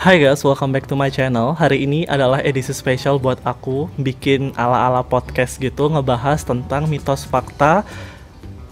Hai guys, welcome back to my channel. Hari ini adalah edisi spesial buat aku bikin ala-ala podcast gitu, ngebahas tentang mitos fakta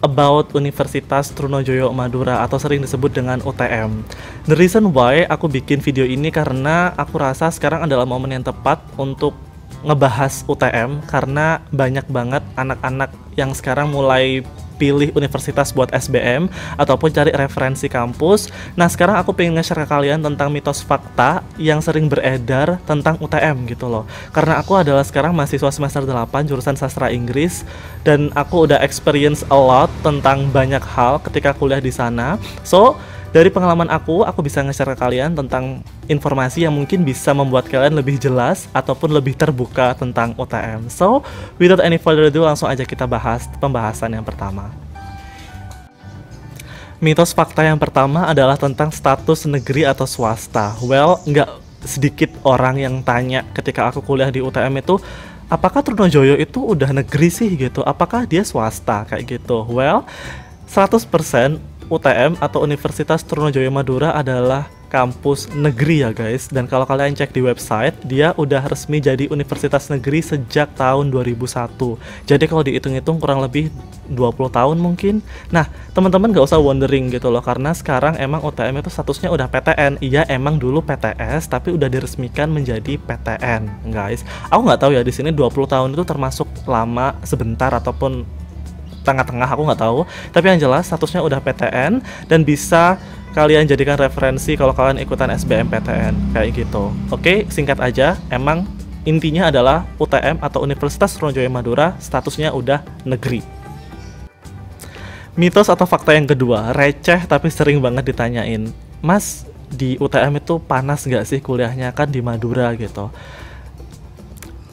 about Universitas Trunojoyo Madura atau sering disebut dengan UTM. The reason why aku bikin video ini karena aku rasa sekarang adalah momen yang tepat untuk ngebahas UTM karena banyak banget anak-anak yang sekarang mulai pilih universitas buat SBM ataupun cari referensi kampus. Nah, sekarang aku pengen nge-share ke kalian tentang mitos fakta yang sering beredar tentang UTM gitu loh. Karena aku adalah sekarang mahasiswa semester 8 jurusan sastra Inggris dan aku udah experience a lot tentang banyak hal ketika kuliah di sana. So, dari pengalaman aku bisa nge-share ke kalian tentang informasi yang mungkin bisa membuat kalian lebih jelas ataupun lebih terbuka tentang UTM. So, without any further ado, langsung aja kita bahas pembahasan yang pertama. Mitos fakta yang pertama adalah tentang status negeri atau swasta. Well, nggak sedikit orang yang tanya ketika aku kuliah di UTM itu, apakah Trunojoyo itu udah negeri sih gitu? Apakah dia swasta kayak gitu? Well, 100% UTM atau Universitas Trunojoyo Madura adalah kampus negeri ya guys. Dan kalau kalian cek di website, dia udah resmi jadi universitas negeri sejak tahun 2001. Jadi kalau dihitung-hitung kurang lebih 20 tahun mungkin. Nah, teman-teman gak usah wondering gitu loh, karena sekarang emang UTM itu statusnya udah PTN. Iya, emang dulu PTS, tapi udah diresmikan menjadi PTN guys. Aku nggak tahu ya di sini 20 tahun itu termasuk lama, sebentar, ataupun tengah-tengah, aku nggak tahu. Tapi yang jelas statusnya udah PTN dan bisa kalian jadikan referensi kalau kalian ikutan SBMPTN kayak gitu. Oke, singkat aja, emang intinya adalah UTM atau Universitas Trunojoyo Madura statusnya udah negeri. Mitos atau fakta yang kedua, receh tapi sering banget ditanyain, Mas, di UTM itu panas nggak sih kuliahnya, kan di Madura gitu.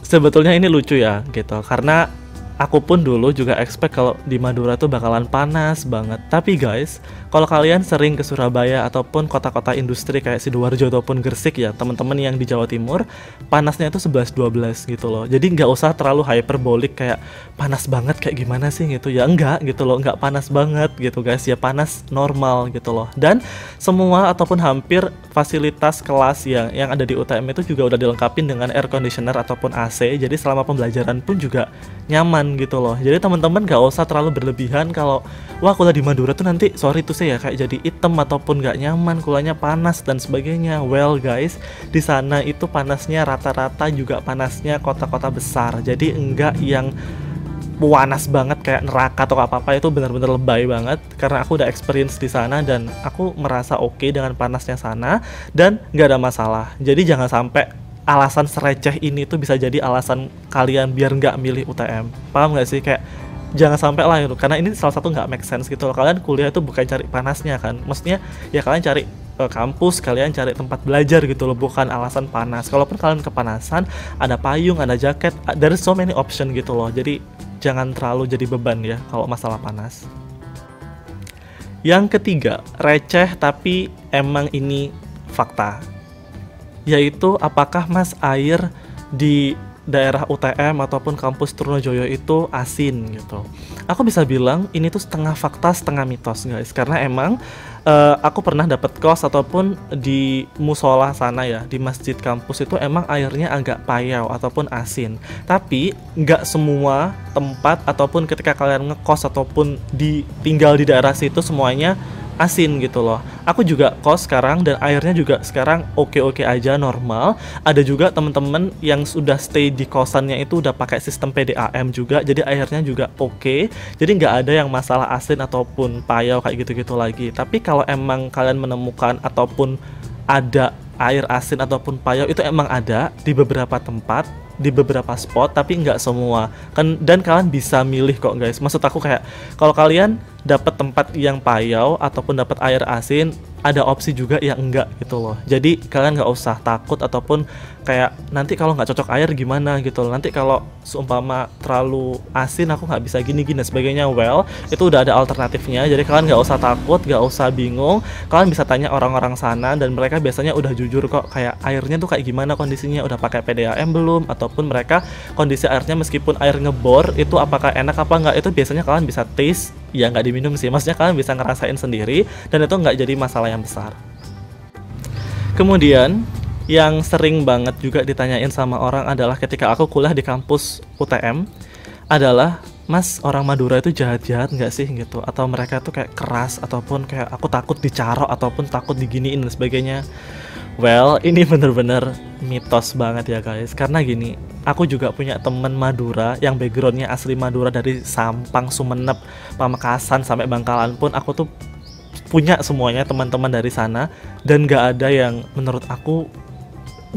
Sebetulnya ini lucu ya gitu, karena aku pun dulu juga expect kalau di Madura tuh bakalan panas banget. Tapi guys, kalau kalian sering ke Surabaya ataupun kota-kota industri kayak Sidoarjo ataupun Gresik ya, teman-teman yang di Jawa Timur, panasnya itu 11-12 gitu loh. Jadi nggak usah terlalu hyperbolik kayak panas banget kayak gimana sih gitu. Ya enggak gitu loh, nggak panas banget gitu guys. Ya panas normal gitu loh. Dan semua ataupun hampir fasilitas kelas yang ada di UTM itu juga udah dilengkapi dengan air conditioner ataupun AC. Jadi selama pembelajaran pun juga nyaman gitu loh. Jadi teman-teman gak usah terlalu berlebihan kalau wah kuliah di Madura tuh nanti sorry tuh saya kayak jadi item ataupun gak nyaman, kuliahnya panas dan sebagainya. Well guys, di sana itu panasnya rata-rata juga panasnya kota-kota besar. Jadi enggak yang panas banget kayak neraka atau apa-apa, itu benar-benar lebay banget karena aku udah experience di sana dan aku merasa oke dengan panasnya sana dan nggak ada masalah. Jadi jangan sampai alasan sereceh ini tuh bisa jadi alasan kalian biar nggak milih UTM. Paham nggak sih? Kayak jangan sampai lah gitu, karena ini salah satu nggak make sense gitu loh. Kalian kuliah itu bukan cari panasnya kan, maksudnya ya kalian cari kampus, kalian cari tempat belajar gitu loh, bukan alasan panas. Kalaupun kalian kepanasan, ada payung, ada jaket, there is so many option gitu loh. Jadi jangan terlalu jadi beban ya kalau masalah panas. Yang ketiga, receh tapi emang ini fakta, yaitu apakah Mas air di daerah UTM ataupun kampus Trunojoyo itu asin gitu. Aku bisa bilang ini tuh setengah fakta setengah mitos guys, karena emang aku pernah dapat kos ataupun di musola sana ya, di masjid kampus itu emang airnya agak payau ataupun asin. Tapi nggak semua tempat ataupun ketika kalian ngekos ataupun tinggal di daerah situ semuanya asin gitu loh. Aku juga kos sekarang dan airnya juga sekarang oke-oke aja, normal. Ada juga temen-temen yang sudah stay di kosannya itu udah pakai sistem PDAM juga, jadi airnya juga oke. Jadi nggak ada yang masalah asin ataupun payau kayak gitu-gitu lagi. Tapi kalau emang kalian menemukan ataupun ada air asin ataupun payau, itu emang ada di beberapa tempat, di beberapa spot, tapi nggak semua kan. Dan kalian bisa milih kok guys. Maksud aku kayak kalau kalian dapat tempat yang payau ataupun dapat air asin, ada opsi juga yang enggak gitu loh. Jadi kalian nggak usah takut ataupun kayak nanti kalau nggak cocok air gimana gitu loh. Nanti kalau seumpama terlalu asin aku nggak bisa gini-gini dan sebagainya. Well, itu udah ada alternatifnya. Jadi kalian nggak usah takut, nggak usah bingung. Kalian bisa tanya orang-orang sana dan mereka biasanya udah jujur kok, kayak airnya tuh kayak gimana kondisinya, udah pakai PDAM belum, ataupun mereka kondisi airnya meskipun air ngebor itu apakah enak apa enggak, itu biasanya kalian bisa taste. Ya nggak diminum sih, maksudnya kalian bisa ngerasain sendiri dan itu nggak jadi masalah yang besar. Kemudian yang sering banget juga ditanyain sama orang adalah ketika aku kuliah di kampus UTM adalah, Mas, orang Madura itu jahat-jahat nggak sih gitu? Atau mereka tuh kayak keras, ataupun kayak aku takut dicarok, ataupun takut diginiin dan sebagainya. Well, ini bener-bener mitos banget ya guys. Karena gini, aku juga punya temen Madura yang backgroundnya asli Madura, dari Sampang, Sumenep, Pamekasan, sampai Bangkalan pun aku tuh punya semuanya teman-teman dari sana. Dan nggak ada yang menurut aku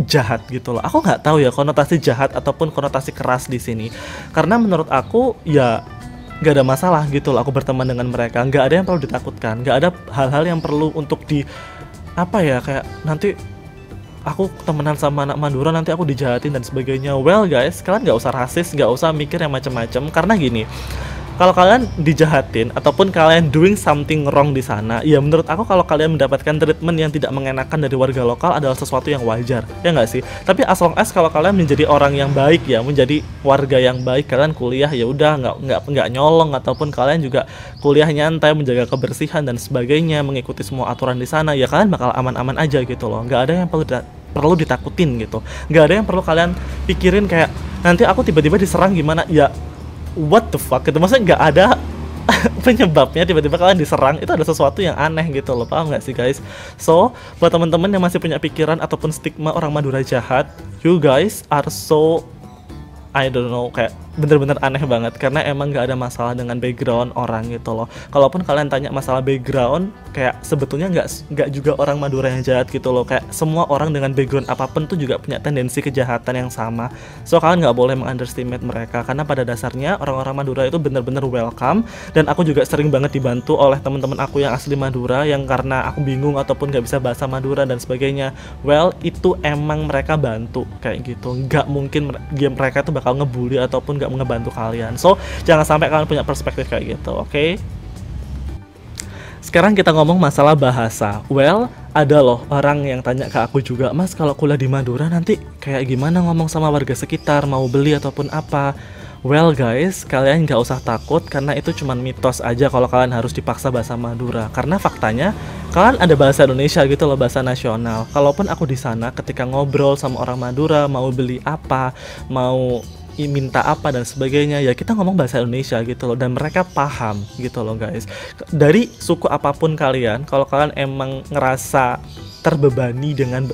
jahat gitu loh. Aku nggak tahu ya konotasi jahat ataupun konotasi keras di sini. Karena menurut aku ya nggak ada masalah gitu loh aku berteman dengan mereka. Nggak ada yang perlu ditakutkan. Nggak ada hal-hal yang perlu untuk di apa ya, kayak nanti aku temenan sama anak Madura nanti aku dijahatin dan sebagainya. Well guys, kalian nggak usah rasis, nggak usah mikir yang macam-macam. Karena gini, kalau kalian dijahatin ataupun kalian doing something wrong di sana, ya menurut aku kalau kalian mendapatkan treatment yang tidak mengenakan dari warga lokal adalah sesuatu yang wajar, ya nggak sih? Tapi as long as kalau kalian menjadi orang yang baik ya, menjadi warga yang baik, kalian kuliah ya udah nggak nyolong, ataupun kalian juga kuliah nyantai, menjaga kebersihan dan sebagainya, mengikuti semua aturan di sana, ya kalian bakal aman-aman aja gitu loh. Nggak ada yang perlu ditakutin gitu. Nggak ada yang perlu kalian pikirin kayak nanti aku tiba-tiba diserang gimana ya. What the fuck gitu, maksudnya nggak ada penyebabnya tiba-tiba kalian diserang, itu ada sesuatu yang aneh gitu loh, paham nggak sih guys? So buat teman-teman yang masih punya pikiran ataupun stigma orang Madura jahat, you guys are so I don't know, kayak bener-bener aneh banget. Karena emang gak ada masalah dengan background orang gitu loh. Kalaupun kalian tanya masalah background, kayak sebetulnya nggak juga orang Madura yang jahat gitu loh. Kayak semua orang dengan background apapun tuh juga punya tendensi kejahatan yang sama. So kalian nggak boleh mengunderestimate mereka, karena pada dasarnya orang-orang Madura itu bener-bener welcome. Dan aku juga sering banget dibantu oleh teman-teman aku yang asli Madura, yang karena aku bingung ataupun nggak bisa bahasa Madura dan sebagainya, well itu emang mereka bantu kayak gitu. Nggak mungkin mereka tuh bakal ngebully ataupun nggak ngebantu kalian. So jangan sampai kalian punya perspektif kayak gitu, oke? Sekarang kita ngomong masalah bahasa. Well, ada loh orang yang tanya ke aku juga, Mas kalau kuliah di Madura nanti kayak gimana ngomong sama warga sekitar, mau beli ataupun apa? Well guys, kalian nggak usah takut, karena itu cuma mitos aja kalau kalian harus dipaksa bahasa Madura. Karena faktanya kalian ada bahasa Indonesia gitu loh, bahasa nasional. Kalaupun aku di sana ketika ngobrol sama orang Madura, mau beli apa, mau minta apa dan sebagainya, ya kita ngomong bahasa Indonesia gitu loh, dan mereka paham gitu loh guys. Dari suku apapun kalian, kalau kalian emang ngerasa terbebani dengan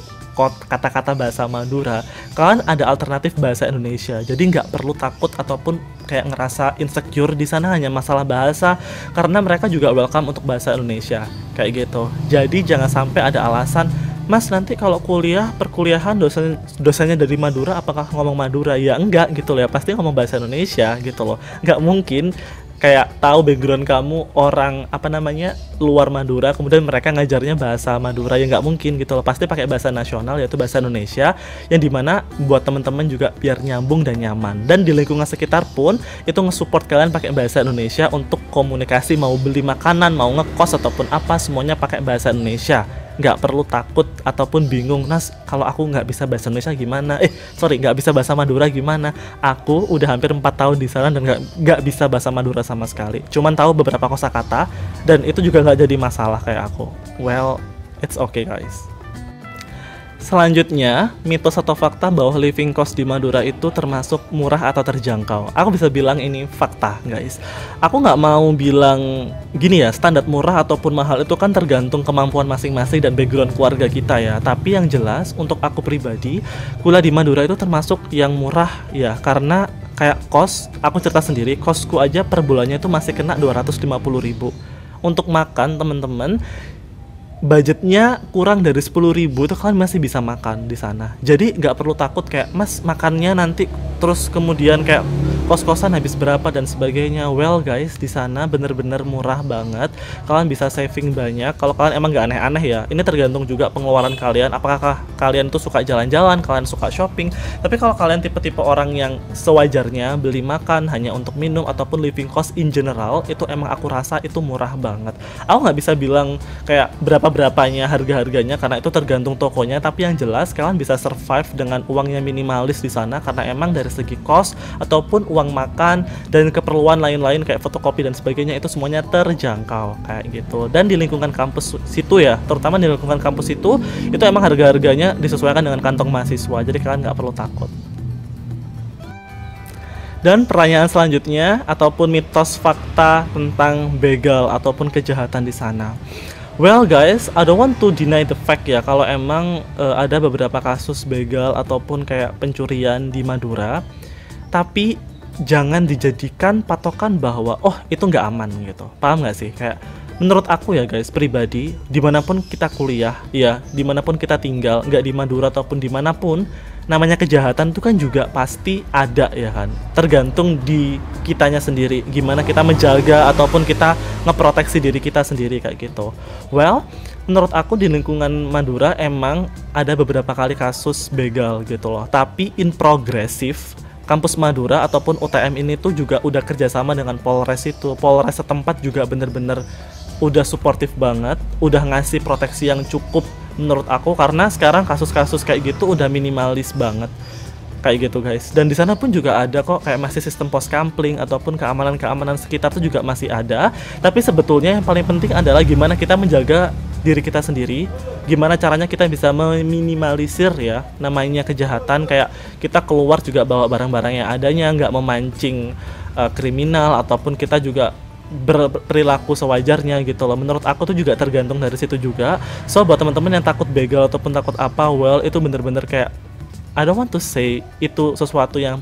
kata-kata bahasa Madura, kalian ada alternatif bahasa Indonesia. Jadi nggak perlu takut ataupun kayak ngerasa insecure di sana hanya masalah bahasa, karena mereka juga welcome untuk bahasa Indonesia kayak gitu. Jadi jangan sampai ada alasan, Mas nanti kalau kuliah perkuliahan dosennya dari Madura, apakah ngomong Madura? Ya enggak gitu loh, ya pasti ngomong bahasa Indonesia gitu loh. Nggak mungkin kayak tahu background kamu orang apa namanya luar Madura, kemudian mereka ngajarnya bahasa Madura, ya nggak mungkin gitu loh. Pasti pakai bahasa nasional, yaitu bahasa Indonesia, yang dimana buat teman-teman juga biar nyambung dan nyaman. Dan di lingkungan sekitar pun itu nge-support kalian pakai bahasa Indonesia untuk komunikasi, mau beli makanan, mau ngekos ataupun apa, semuanya pakai bahasa Indonesia. Nggak perlu takut ataupun bingung, Nas kalau aku nggak bisa bahasa Indonesia gimana, nggak bisa bahasa Madura gimana. Aku udah hampir 4 tahun di sana dan nggak bisa bahasa Madura sama sekali, cuman tahu beberapa kosakata, dan itu juga nggak jadi masalah kayak aku. Well, it's okay guys. Selanjutnya, mitos atau fakta bahwa living cost di Madura itu termasuk murah atau terjangkau. Aku bisa bilang ini fakta guys. Aku nggak mau bilang gini ya, standar murah ataupun mahal itu kan tergantung kemampuan masing-masing dan background keluarga kita ya. Tapi yang jelas untuk aku pribadi, kuliah di Madura itu termasuk yang murah ya. Karena kayak kos, aku cerita sendiri, kosku aja per bulannya itu masih kena 250.000. Untuk makan temen-temen, budgetnya kurang dari 10.000 itu kalian masih bisa makan di sana. Jadi nggak perlu takut kayak, Mas makannya nanti terus kemudian kayak kos-kosan habis berapa dan sebagainya. Well guys, di sana bener-bener murah banget. Kalian bisa saving banyak kalau kalian emang nggak aneh-aneh ya. Ini tergantung juga pengeluaran kalian. Apakah kalian tuh suka jalan-jalan, kalian suka shopping. Tapi kalau kalian tipe-tipe orang yang sewajarnya beli makan hanya untuk minum ataupun living cost in general, itu emang aku rasa itu murah banget. Aku nggak bisa bilang kayak berapanya harga-harganya karena itu tergantung tokonya. Tapi yang jelas kalian bisa survive dengan uang yang minimalis di sana, karena emang dari segi cost ataupun uang makan, dan keperluan lain-lain kayak fotokopi dan sebagainya itu semuanya terjangkau kayak gitu. Dan di lingkungan kampus situ ya, terutama di lingkungan kampus itu emang harga-harganya disesuaikan dengan kantong mahasiswa, jadi kalian nggak perlu takut. Dan pertanyaan selanjutnya ataupun mitos fakta tentang begal ataupun kejahatan di sana. Well guys, I don't want to deny the fact ya kalau emang ada beberapa kasus begal ataupun kayak pencurian di Madura. Tapi jangan dijadikan patokan bahwa oh itu nggak aman gitu. Paham nggak sih? Kayak menurut aku ya guys pribadi, dimanapun kita kuliah ya, dimanapun kita tinggal, nggak di Madura ataupun dimanapun, namanya kejahatan itu kan juga pasti ada ya kan, tergantung di kitanya sendiri gimana kita menjaga ataupun kita ngeproteksi diri kita sendiri kayak gitu. Well, menurut aku di lingkungan Madura emang ada beberapa kali kasus begal gitu loh, tapi in progresif. Kampus Madura ataupun UTM ini tuh juga udah kerjasama dengan Polres itu. Polres setempat juga bener-bener udah suportif banget, udah ngasih proteksi yang cukup menurut aku, karena sekarang kasus-kasus kayak gitu udah minimalis banget kayak gitu guys. Dan di sana pun juga ada kok kayak masih sistem pos kampling ataupun keamanan sekitar tuh juga masih ada. Tapi sebetulnya yang paling penting adalah gimana kita menjaga diri kita sendiri, gimana caranya kita bisa meminimalisir ya namanya kejahatan, kayak kita keluar juga bawa barang-barang yang adanya, nggak memancing kriminal ataupun kita juga berperilaku sewajarnya gitu loh. Menurut aku tuh juga tergantung dari situ juga. So buat teman-teman yang takut begal ataupun takut apa, well itu bener-bener kayak I don't want to say itu sesuatu yang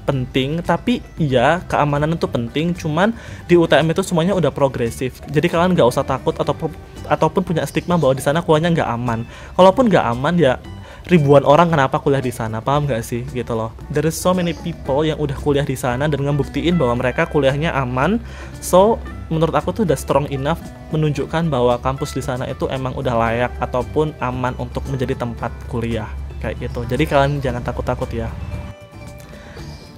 penting, tapi iya keamanan itu penting, cuman di UTM itu semuanya udah progresif, jadi kalian nggak usah takut ataupun punya stigma bahwa di sana kuliahnya nggak aman. Kalaupun nggak aman ya ribuan orang kenapa kuliah di sana, paham nggak sih gitu loh. There is so many people yang udah kuliah di sana dan ngebuktiin bahwa mereka kuliahnya aman. So menurut aku tuh udah strong enough menunjukkan bahwa kampus di sana itu emang udah layak ataupun aman untuk menjadi tempat kuliah kayak gitu. Jadi kalian jangan takut-takut ya.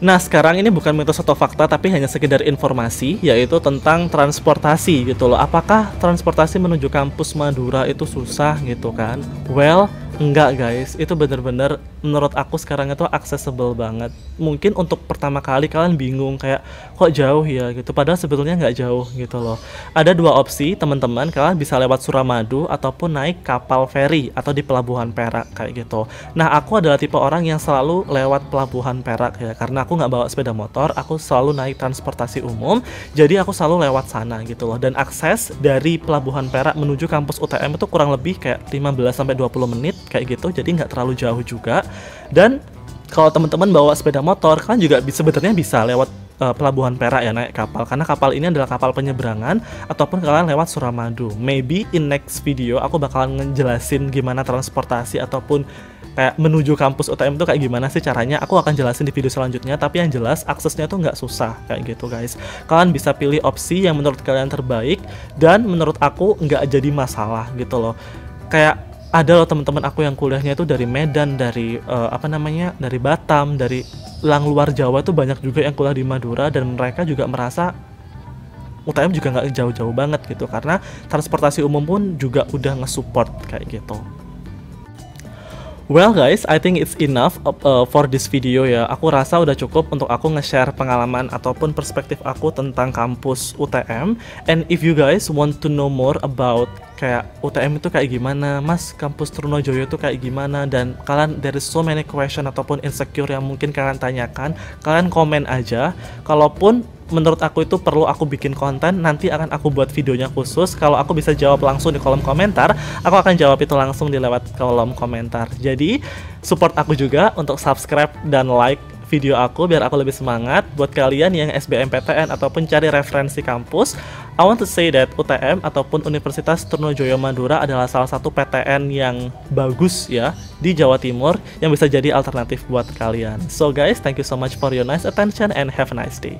Nah sekarang ini bukan mitos atau fakta tapi hanya sekedar informasi, yaitu tentang transportasi gitu loh. Apakah transportasi menuju kampus Madura itu susah gitu kan? Well, enggak guys, itu bener-bener menurut aku sekarang itu accessible banget. Mungkin untuk pertama kali kalian bingung kayak kok jauh ya gitu, padahal sebetulnya nggak jauh gitu loh. Ada dua opsi teman-teman, kalian bisa lewat Suramadu ataupun naik kapal feri atau di Pelabuhan Perak kayak gitu. Nah aku adalah tipe orang yang selalu lewat Pelabuhan Perak ya, karena aku nggak bawa sepeda motor, aku selalu naik transportasi umum, jadi aku selalu lewat sana gitu loh. Dan akses dari Pelabuhan Perak menuju kampus UTM itu kurang lebih kayak 15-20 menit kayak gitu, jadi nggak terlalu jauh juga. Dan kalau teman-teman bawa sepeda motor, kalian juga sebenarnya bisa lewat Pelabuhan Perak ya, naik kapal, karena kapal ini adalah kapal penyeberangan, ataupun kalian lewat Suramadu. Maybe in next video aku bakalan ngejelasin gimana transportasi ataupun kayak menuju kampus UTM itu kayak gimana sih caranya. Aku akan jelasin di video selanjutnya, tapi yang jelas aksesnya tuh nggak susah kayak gitu guys. Kalian bisa pilih opsi yang menurut kalian terbaik dan menurut aku nggak jadi masalah gitu loh. Kayak ada loh teman-teman aku yang kuliahnya itu dari Medan, dari dari Batam, dari luar Jawa tuh banyak juga yang kuliah di Madura, dan mereka juga merasa UTM juga nggak jauh-jauh banget gitu, karena transportasi umum pun juga udah nge-support kayak gitu. Well guys, I think it's enough for this video ya. Aku rasa udah cukup untuk aku nge-share pengalaman ataupun perspektif aku tentang kampus UTM. And if you guys want to know more about kayak UTM itu kayak gimana, Mas, kampus Trunojoyo itu kayak gimana, dan kalian there is so many question ataupun insecure yang mungkin kalian tanyakan, kalian komen aja. Kalaupun menurut aku itu perlu aku bikin konten, nanti akan aku buat videonya khusus. Kalau aku bisa jawab langsung di kolom komentar, aku akan jawab itu langsung di lewat kolom komentar. Jadi support aku juga untuk subscribe dan like video aku biar aku lebih semangat. Buat kalian yang SBMPTN ataupun cari referensi kampus, I want to say that UTM ataupun Universitas Trunojoyo Madura adalah salah satu PTN yang bagus ya di Jawa Timur, yang bisa jadi alternatif buat kalian. So guys, thank you so much for your nice attention and have a nice day.